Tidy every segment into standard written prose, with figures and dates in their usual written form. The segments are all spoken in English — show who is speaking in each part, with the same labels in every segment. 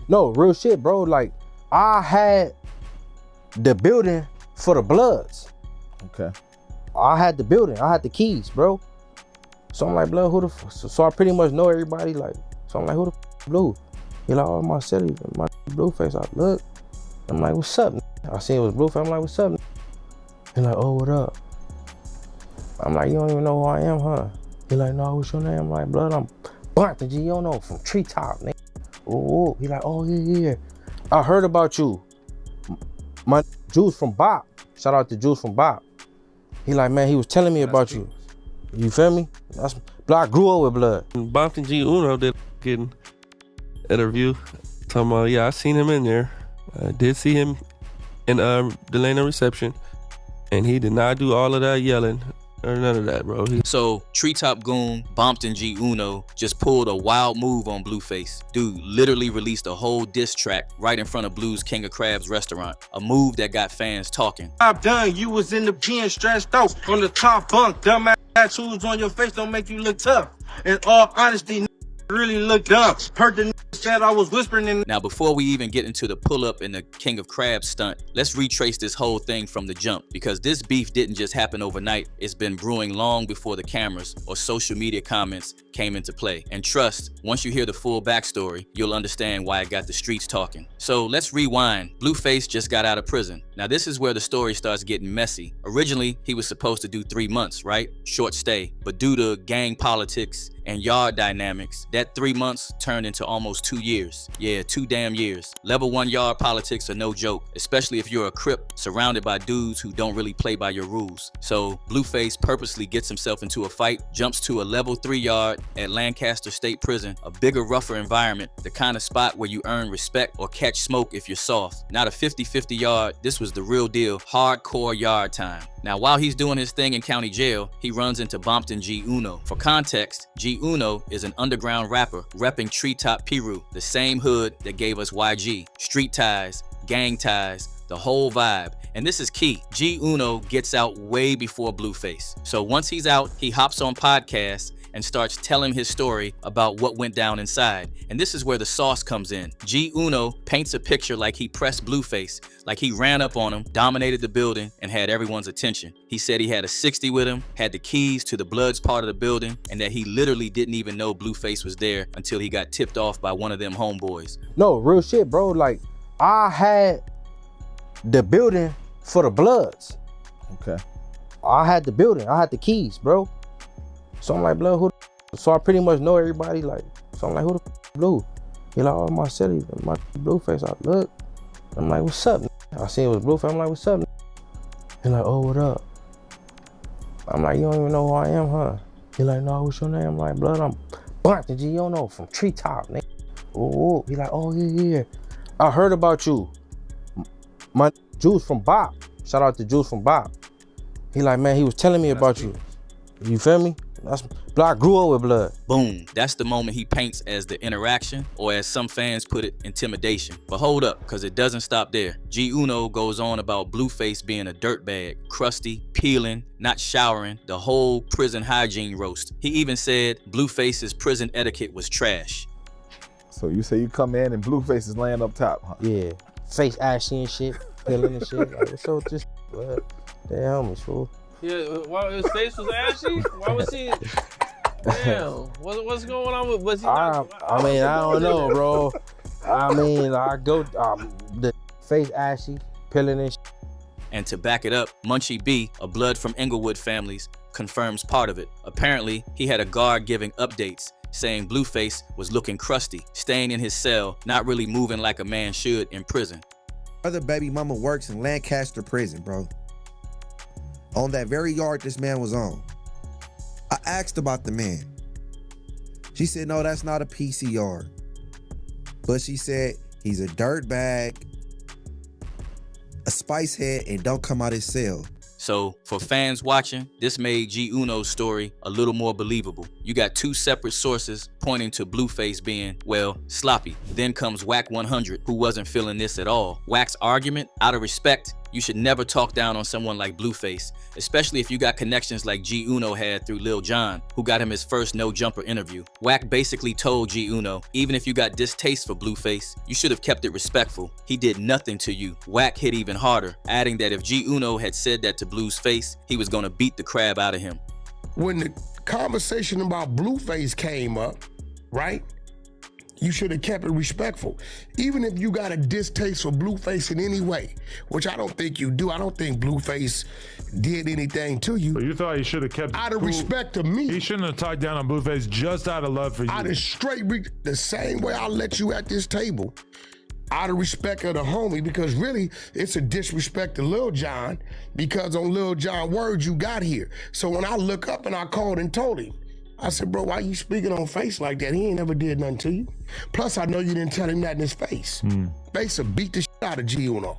Speaker 1: No, real shit, bro. Like, I had the building for the Bloods.
Speaker 2: Okay.
Speaker 1: I had the building. I had the keys, bro. So I'm like, blood, who the f? So I pretty much know everybody. Like, so I'm like, who the f Blue? He like, oh, my city, my Blueface. I look. I'm like, what's up? I seen it was Blueface. I'm like, what's up? He like, oh, what up? I'm like, you don't even know who I am, huh? He like, no, what's your name? I'm like, blood, I'm Bompton Gee Uno from TreeTop, nigga. Ooh. He like, oh, yeah. I heard about you. My Juice from Bop. Shout out to Juice from Bop. He like, man, he was telling me about you. You feel me? I grew up with blood.
Speaker 3: Bompton Gee Uno did getting interview. Talking about, yeah, I seen him in there. I did see him in the lane of reception. And he did not do all of that yelling or none of that, bro.
Speaker 4: So TreeTop Goon, Bompton Gee Uno just pulled a wild move on Blueface. Dude literally released a whole diss track right in front of Blue's King of Crabs restaurant. A move that got fans talking.
Speaker 5: I'm done. You was in the pen stressed out on the top bunk. Dumbass tattoos on your face don't make you look tough. In all honesty, really look dumb. Heard the said I was whispering in.
Speaker 4: Now, before we even get into the pull-up and the King of Crabs stunt, let's retrace this whole thing from the jump, because this beef didn't just happen overnight. It's been brewing long before the cameras or social media comments came into play. And trust, once you hear the full backstory, you'll understand why it got the streets talking. So let's rewind. Blueface just got out of prison. Now, this is where the story starts getting messy. Originally, he was supposed to do 3 months, right? Short stay. But due to gang politics and yard dynamics, that 3 months turned into almost 2 years. Yeah, 2 damn years. Level 1 yard politics are no joke, especially if you're a Crip surrounded by dudes who don't really play by your rules. So Blueface purposely gets himself into a fight, jumps to a level 3 yard at Lancaster State Prison, a bigger, rougher environment, the kind of spot where you earn respect or catch smoke if you're soft. Not a 50-50 yard, this was the real deal, hardcore yard time. Now, while he's doing his thing in county jail, he runs into Bompton Gee Uno. For context, Gee Uno is an underground rapper repping TreeTop Peru, the same hood that gave us YG. Street ties, gang ties, the whole vibe. And this is key. Gee Uno gets out way before Blueface. So once he's out, he hops on podcasts and starts telling his story about what went down inside. And this is where the sauce comes in. Gee Uno paints a picture like he pressed Blueface, like he ran up on him, dominated the building, and had everyone's attention. He said he had a 60 with him, had the keys to the Bloods part of the building, and that he literally didn't even know Blueface was there until he got tipped off by one of them homeboys.
Speaker 1: No, real shit, bro. Like, I had the building for the Bloods.
Speaker 2: Okay.
Speaker 1: I had the building. I had the keys, bro. So I'm like, blood, who the f? So I pretty much know everybody. Like, so I'm like, who the f Blue? He like, oh, my city, my Blueface. I look. I'm like, what's up? I seen it was Blueface. I'm like, what's up? He like, oh, what up? I'm like, you don't even know who I am, huh? He like, no, what's your name? I'm like, blood, I'm Bompton Gee Uno from TreeTop, nigga. Ooh. He like, oh, yeah. I heard about you. My Juice from Bop. Shout out to Juice from Bop. He like, man, he was telling me about you. You feel me? I grew up with blood.
Speaker 4: Boom. That's the moment he paints as the interaction, or as some fans put it, intimidation. But hold up, because it doesn't stop there. Gee Uno goes on about Blueface being a dirtbag, crusty, peeling, not showering, the whole prison hygiene roast. He even said Blueface's prison etiquette was trash.
Speaker 2: So you say you come in and Blueface is laying up top, huh?
Speaker 1: Yeah. Face ashy and shit, peeling and shit. Like, what's up with this blood? Damn, homies, fool.
Speaker 6: Yeah, why his face was ashy? Why was he? Damn, what's going on with? Was he?
Speaker 1: I mean, I don't know, bro. I mean, I go the face ashy, peeling and shit.
Speaker 4: And to back it up, Munchie B, a Blood from Inglewood families, confirms part of it. Apparently, he had a guard giving updates, saying Blueface was looking crusty, staying in his cell, not really moving like a man should in prison.
Speaker 7: Other baby mama works in Lancaster prison, bro. On that very yard this man was on. I asked about the man. She said, no, that's not a PC yard. But she said, he's a dirtbag, a spice head, and don't come out his cell.
Speaker 4: So, for fans watching, this made Gee Uno's story a little more believable. You got 2 separate sources pointing to Blueface being, well, sloppy. Then comes Wack 100, who wasn't feeling this at all. Wack's argument, out of respect, You should never talk down on someone like Blueface, especially if you got connections like Gee Uno had through Lil Jon, who got him his first no-jumper interview. Wack basically told Gee Uno, even if you got distaste for Blueface, you should have kept it respectful. He did nothing to you. Wack hit even harder, adding that if Gee Uno had said that to Blue's face, he was gonna beat the crab out of him.
Speaker 8: When the conversation about Blueface came up, right? You should have kept it respectful. Even if you got a distaste for Blueface in any way, which I don't think you do. I don't think Blueface did anything to you.
Speaker 9: But you thought he should have kept
Speaker 8: Out of
Speaker 9: cool.
Speaker 8: respect to me.
Speaker 9: He shouldn't have talked down on Blueface just out of love for you.
Speaker 8: Out of the same way I let you at this table. Out of respect of the homie, because really it's a disrespect to Lil Jon, because on Lil Jon words you got here. So when I look up and I called and told him, I said, bro, why you speaking on Face like that? He ain't never did nothing to you. Plus, I know you didn't tell him that in his face. Face will beat the shit out of Gee Uno.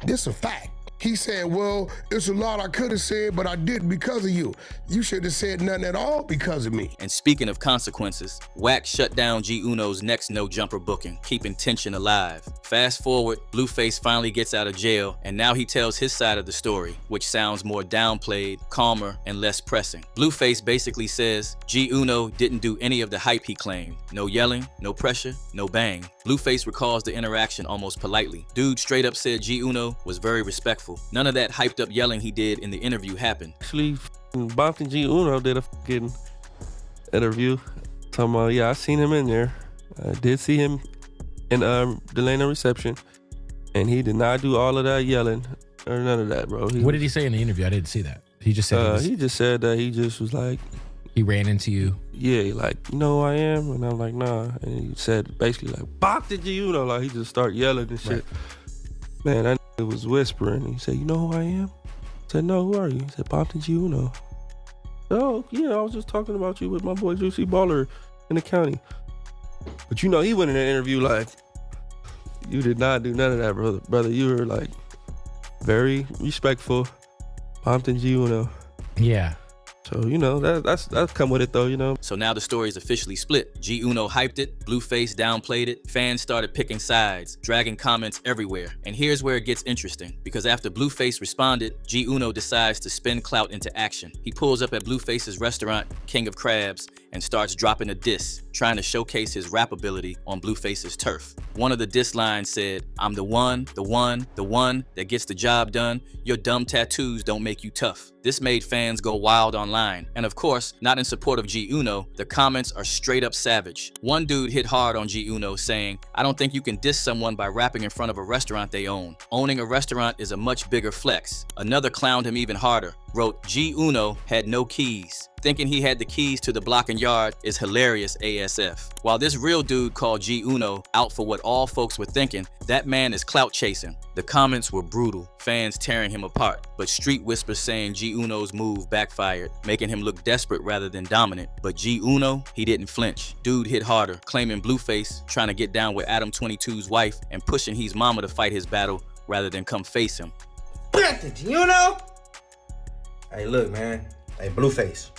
Speaker 8: This a fact. He said, well, it's a lot I could have said, but I didn't because of you. You should have said nothing at all because of me.
Speaker 4: And speaking of consequences, Wack shut down Gee Uno's next no-jumper booking, keeping tension alive. Fast forward, Blueface finally gets out of jail, and now he tells his side of the story, which sounds more downplayed, calmer, and less pressing. Blueface basically says Gee Uno didn't do any of the hype he claimed. No yelling, no pressure, no bang. Blueface recalls the interaction almost politely. Dude straight up said Gee Uno was very respectful. None of that hyped up yelling he did in the interview happened.
Speaker 3: Actually, Bompton Gee Uno did a fucking interview talking about, yeah, I seen him in there. I did see him in Delano reception, and he did not do all of that yelling or none of that, bro.
Speaker 10: What did he say in the interview? I didn't see that. He just said
Speaker 3: he just said that he just was like,
Speaker 10: he ran into you.
Speaker 3: yeah, he like, you know who I am? And I'm like, nah. And he said basically like, Bompton Gee Uno, like he just started yelling and shit. Right. Man, that nigga was whispering. He said, you know who I am? I said, no, who are you? He said, Bompton Gee Uno. Oh, yeah, I was just talking about you with my boy Juicy Baller in the county. But you know, he went in an interview like, you did not do none of that, brother. Brother, you were like very respectful. Bompton Gee Uno.
Speaker 10: Yeah.
Speaker 3: So, you know, that's come with it though, you know.
Speaker 4: So now the story is officially split. Gee Uno hyped it, Blueface downplayed it, fans started picking sides, dragging comments everywhere. And here's where it gets interesting, because after Blueface responded, Gee Uno decides to spin clout into action. He pulls up at Blueface's restaurant, King of Crabs, and starts dropping a diss, trying to showcase his rap ability on Blueface's turf. One of the diss lines said, I'm the one that gets the job done. Your dumb tattoos don't make you tough. This made fans go wild online. And of course, not in support of Gee Uno, the comments are straight up savage. One dude hit hard on Gee Uno saying, I don't think you can diss someone by rapping in front of a restaurant they own. Owning a restaurant is a much bigger flex. Another clowned him even harder, wrote Gee Uno had no keys. Thinking he had the keys to the block and yard is hilarious ASF. While this real dude called Gee Uno out for what all folks were thinking, that man is clout chasing. The comments were brutal, fans tearing him apart, but street whispers saying Gee Uno's move backfired, making him look desperate rather than dominant. But Gee Uno, he didn't flinch. Dude hit harder, claiming Blueface, trying to get down with Adam 22's wife and pushing his mama to fight his battle rather than come face him.
Speaker 1: Bompton Gee Uno? Hey, look, man. Hey, Blueface.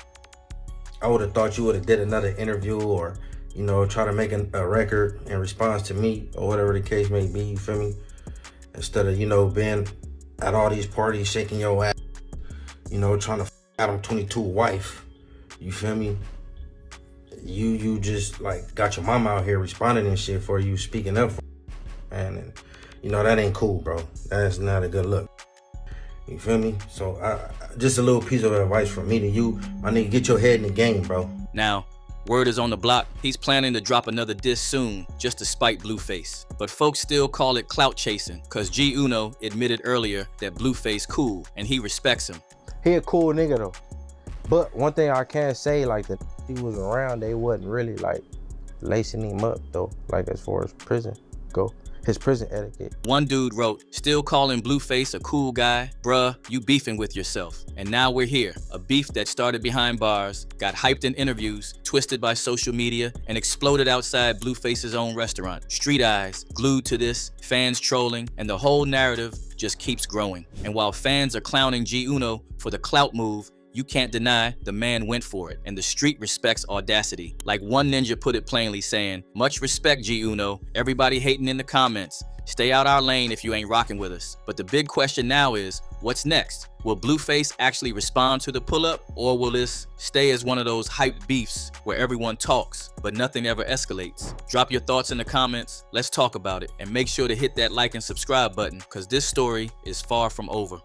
Speaker 1: I would have thought you would have did another interview or, you know, try to make a record in response to me or whatever the case may be, you feel me? Instead of, you know, being at all these parties, shaking your ass, you know, trying to Adam 22 wife, you feel me? You just, like, got your mama out here responding and shit for you, speaking up for and you know, that ain't cool, bro. That's not a good look. You feel me? So just a little piece of advice from me to you. My nigga, get your head in the game, bro.
Speaker 4: Now, word is on the block, he's planning to drop another diss soon, just to spite Blueface. But folks still call it clout chasing, cause Gee Uno admitted earlier that Blueface cool, and he respects him.
Speaker 1: He a cool nigga though. But one thing I can say, like, the he was around, they wasn't really like lacing him up though, like as far as prison go. His prison etiquette.
Speaker 4: One dude wrote, still calling Blueface a cool guy? Bruh, you beefing with yourself. And now we're here. A beef that started behind bars, got hyped in interviews, twisted by social media, and exploded outside Blueface's own restaurant. Street eyes, glued to this, fans trolling, and the whole narrative just keeps growing. And while fans are clowning Gee Uno for the clout move, you can't deny the man went for it, and the street respects audacity. Like one ninja put it plainly saying, much respect Gee Uno, everybody hating in the comments. Stay out our lane if you ain't rocking with us. But the big question now is, what's next? Will Blueface actually respond to the pull-up, or will this stay as one of those hype beefs where everyone talks, but nothing ever escalates? Drop your thoughts in the comments, let's talk about it, and make sure to hit that like and subscribe button, because this story is far from over.